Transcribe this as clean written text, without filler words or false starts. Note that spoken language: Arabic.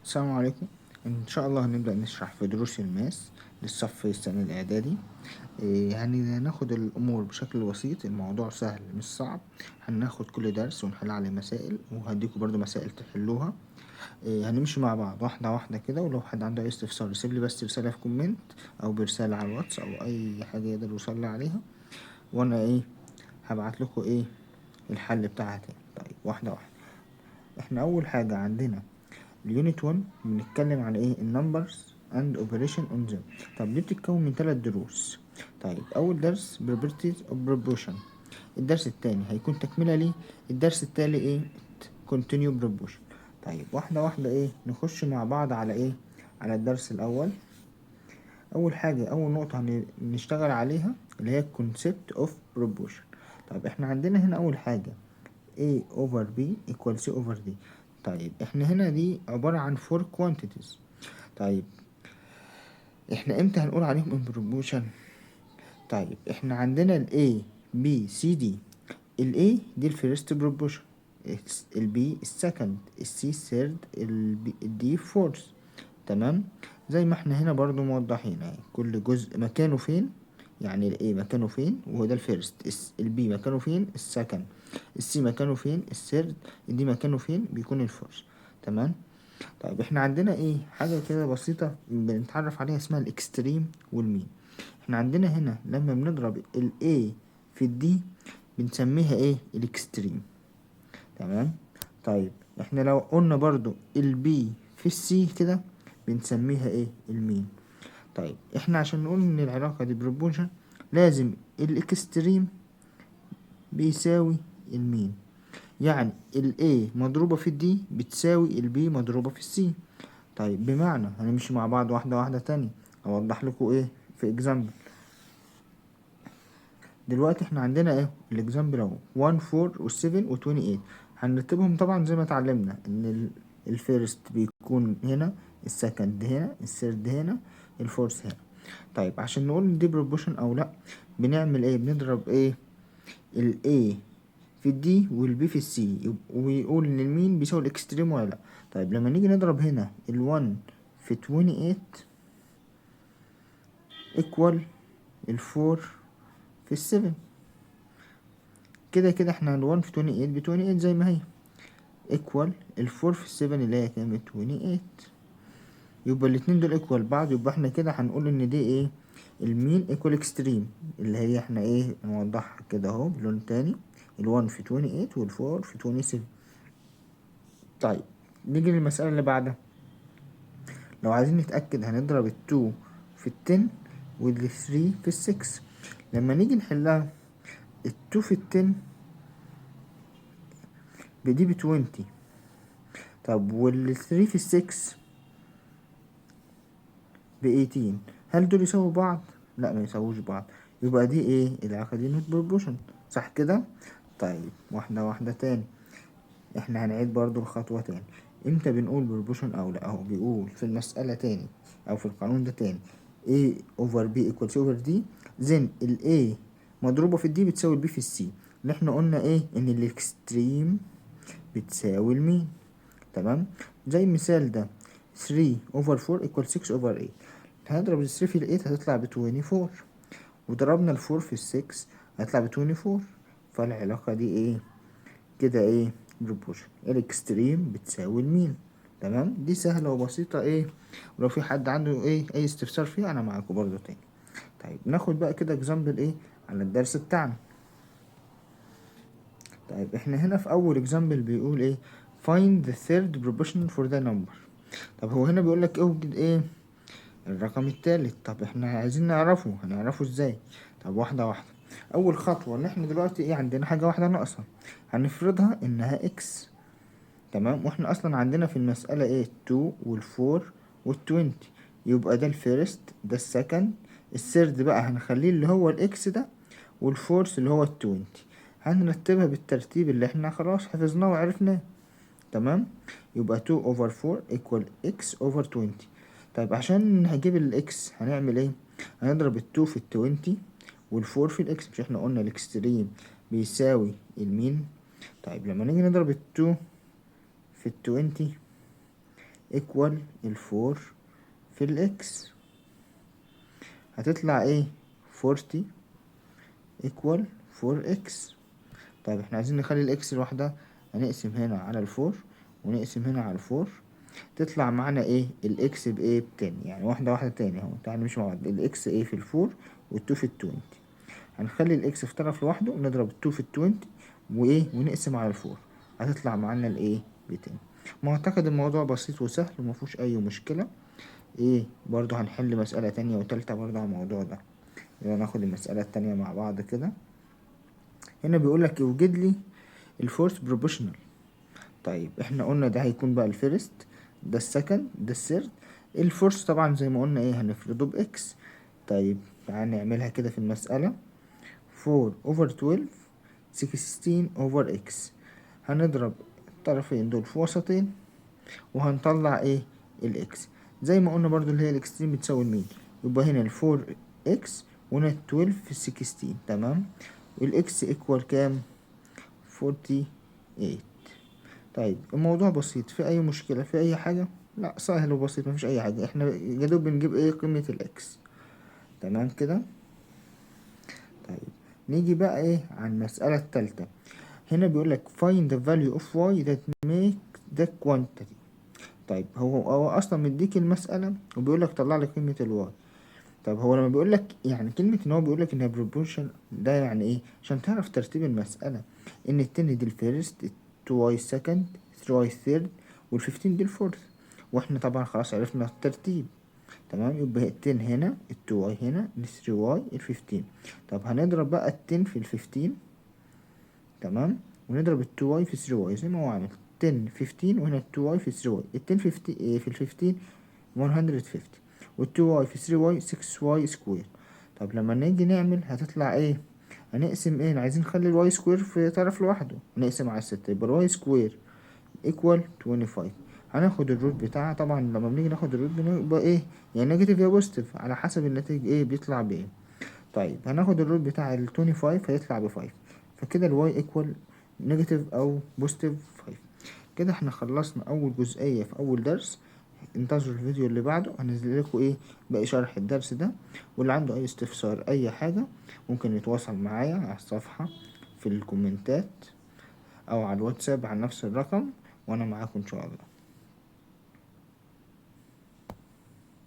السلام عليكم. ان شاء الله هنبدأ نشرح في دروس الماس للصف الثاني الاعدادي. يعني هناخد الامور بشكل بسيط، الموضوع سهل مش صعب. هناخد كل درس ونحل عليه مسائل، وهديكم برضو مسائل تحلوها. هنمشي مع بعض واحدة واحدة كده، ولو حد عنده اي استفسار يسيب لي بس رسالة في كومنت او برسالة على الواتس او اي حاجة يقدر يوصل لي عليها، وانا هبعت لكم الحل بتاعها تاني. طيب واحدة واحدة. احنا اول حاجة عندنا اليونت 1 بنتكلم عن النمبرز اند اوبريشن اون them. طب دي بتتكون من 3 دروس. طيب اول درس properties of proportion، الدرس التاني هيكون تكملة ليه، الدرس التالي continue proportion. طيب واحدة واحدة نخش مع بعض على على الدرس الاول. اول حاجة، اول نقطة هنشتغل عليها اللي هي concept of proportion. طيب احنا عندنا هنا اول حاجة A over B equals C over D. طيب احنا هنا دي عبارة عن four quantities. طيب احنا امتى هنقول عليهم in proportion؟ طيب احنا عندنا ال A B C D. ال A دي ال first proportion، ال B ال second، ال C third، ال D fourth. تمام. زي ما احنا هنا برضو موضحين كل جزء مكانه فين. يعني ال A مكانه فين وهو ده الفيرست، ال B مكانه فين السكند، ال C مكانه فين الثيرد، ال D مكانه فين بيكون الفورث. تمام. طيب احنا عندنا حاجة كده بسيطة بنتعرف عليها اسمها الاكستريم والمين. احنا عندنا هنا لما بنضرب ال A في ال D بنسميها الاكستريم. تمام. طيب احنا لو قلنا برضو ال B في ال C كده بنسميها المين. طيب احنا عشان نقول ان العلاقة دي بروبوشن لازم الاكستريم بيساوي المين. يعني ال A مضروبة في ال D بتساوي ال B مضروبة في ال C. طيب بمعنى هنمشي مع بعض واحدة واحدة تاني، اوضح لكم في اكزامبل. دلوقتي احنا عندنا الاكزامبل اهو 1 4 و7 و28. هنرتبهم طبعا زي ما اتعلمنا ان الفيرست بيكون هنا، السكند هنا، الثيرد هنا، الفورث هنا. طيب عشان نقول ان دي بروبوشن او لا بنعمل بنضرب ال A في ال D وال B في ال C ويقول ان المين بيساوي الاكستريم ولا لا. طيب لما نيجي نضرب هنا ال 1 في 28 equal ال 4 في ال 7. كده كده احنا ال 1 في 28 ب 28 زي ما هي equal ال 4 في ال 7 اللي هي كام 28. يبقى الاتنين دول equal بعض، يبقى احنا كده هنقول ان دي المين equal اكستريم، اللي هي احنا نوضحها كده اهو بلون تاني. ال 1 في 28 وال 4 في 27. طيب نيجي للمسألة اللي بعدها. لو عايزين نتأكد هنضرب ال 2 في ال 10 وال 3 في ال 6. لما نيجي نحلها ال 2 في ال 10 بدي ب 20. طب وال 3 في ال 6 ب 18. هل دول يساووا بعض؟ لا ما يساووش بعض. يبقى دي العلاقة دي نوت بروبوشن، صح كده؟ طيب واحدة واحدة تاني. احنا هنعيد برضو الخطوة تاني. امتى بنقول بروبوشن او لا؟ اهو بيقول في المسألة تاني او في القانون ده تاني A over B equals C over D. then ال A مضروبة في ال D بتساوي ال B في ال C. اللي احنا قلنا ان الاكستريم بتساوي المين. تمام. زي المثال ده 3 over 4 equals 6 over 8. هنضرب ال 3 في ال 8 هتطلع ب 24، وضربنا ال 4 في ال 6 هتطلع ب 24. فالعلاقة دي كده بروبوشن، الاكستريم بتساوي المين. تمام. دي سهلة وبسيطة ولو في حد عنده اي استفسار فيها انا معاكم برضو تاني. طيب ناخد بقى كده اكزامبل على الدرس بتاعنا. طيب احنا هنا في اول اكزامبل بيقول find the third proportion for the number. طب هو هنا بيقول لك اوجد الرقم التالت. طب احنا عايزين نعرفه، هنعرفه ازاي؟ طب واحدة واحدة. اول خطوة ان احنا دلوقتي عندنا حاجة واحدة ناقصة، هنفرضها انها اكس. تمام. واحنا اصلا عندنا في المسألة 2 والفور والتوينتي. يبقى ده الفيرست، ده السكند، الثيرد بقى هنخليه اللي هو الاكس ده، والفورث اللي هو التوينتي. هنرتبها بالترتيب اللي احنا خلاص حفظناه وعرفناه. تمام. يبقى 2 over 4 equal x over 20. طيب عشان هجيب الاكس هنعمل هنضرب ال 2 في ال 20 وال 4 في الاكس. مش احنا قلنا الاكستريم بيساوي المين؟ طيب لما نيجي نضرب ال 2 في ال 20 ايكوال الفور في الاكس، هتطلع ايه؟ 40 ايكوال 4 اكس. طيب احنا عايزين نخلي الاكس لوحدها، هنقسم هنا على الفور ونقسم هنا على الفور، تطلع معانا ايه؟ الاكس بايه؟ ب10. يعني واحدة تاني اهو، تعالى نمشي مع بعض. الاكس ايه في الفور والتو في ال20. هنخلي الاكس في طرف لوحده ونضرب التو في ال20 وايه ونقسم على الفور، هتطلع معانا الايه؟ ب10. ما اعتقد الموضوع بسيط وسهل ومفيهوش اي مشكلة. ايه برضو هنحل مسألة تانية وتالتة برضو على الموضوع ده. يلا ناخد المسألة التانية مع بعض كده. هنا بيقولك يوجد لي الفورس بروبوشنال. طيب احنا قلنا ده هيكون بقى الفيرست، ده السكند، ده الثيرد. الفورس طبعا زي ما قلنا ايه هنفرضه باكس. طيب تعال نعملها كده في المسألة. 4 over 12 16 over x. هنضرب الطرفين دول في وسطين وهنطلع ايه؟ الاكس. زي ما قلنا برضو اللي هي الاكستريم بتساوي المين، يبقى هنا الفور اكس وهنا 12 في 16. تمام. والاكس ايكوال كام؟ 48. طيب الموضوع بسيط، في اي مشكلة في اي حاجة؟ لا سهل وبسيط، مفيش اي حاجة. احنا يا دوب بنجيب ايه؟ قيمة الاكس. تمام كده. طيب نيجي بقى ايه على المسألة التالتة. هنا بيقولك find the value of y that make the quantity. طيب هو اصلا مديك المسألة وبيقولك طلع لي قيمة الواي. طب هو لما بيقولك يعني كلمة ان هو بيقولك انها proportion، ده يعني ايه؟ عشان تعرف ترتيب المسألة، ان التن دي الفيرست، التو واي سكند، ثري واي ثيرد، والفيفتين دي الفورث. واحنا طبعا خلاص عرفنا الترتيب. تمام. يبقى التن هنا، التو واي هنا، الثري واي، الفيفتين. طب هنضرب بقى التن في الفيفتين. تمام. ونضرب التو واي في ثري واي زي ما هو عامل 10 15، وهنا التو واي في ثري واي. التن في الفيفتين 150، والتو واي في ثري واي 6 واي سكوير. طب لما نيجي نعمل هتطلع ايه؟ هنقسم ايه؟ عايزين نخلي الواي سكوير في طرف لوحده، نقسم على 6، يبقى الواي سكوير ايكوال 25. هناخد الروت بتاعها. طبعا لما بنيجي ناخد الروت بنبقى ايه؟ يعني نيجاتيف يا بوزيتيف على حسب الناتج ايه بيطلع بايه. طيب هناخد الروت بتاع ال 25 هيطلع ب 5، فكده الواي ايكوال نيجاتيف او بوزيتيف 5. كده احنا خلصنا اول جزئية في اول درس. انتظروا الفيديو اللي بعده، هنزل لكم ايه باقي شرح الدرس ده. واللي عنده اي استفسار اي حاجة ممكن يتواصل معايا على الصفحة في الكومنتات او على الواتساب على نفس الرقم، وانا معاكم ان شاء الله.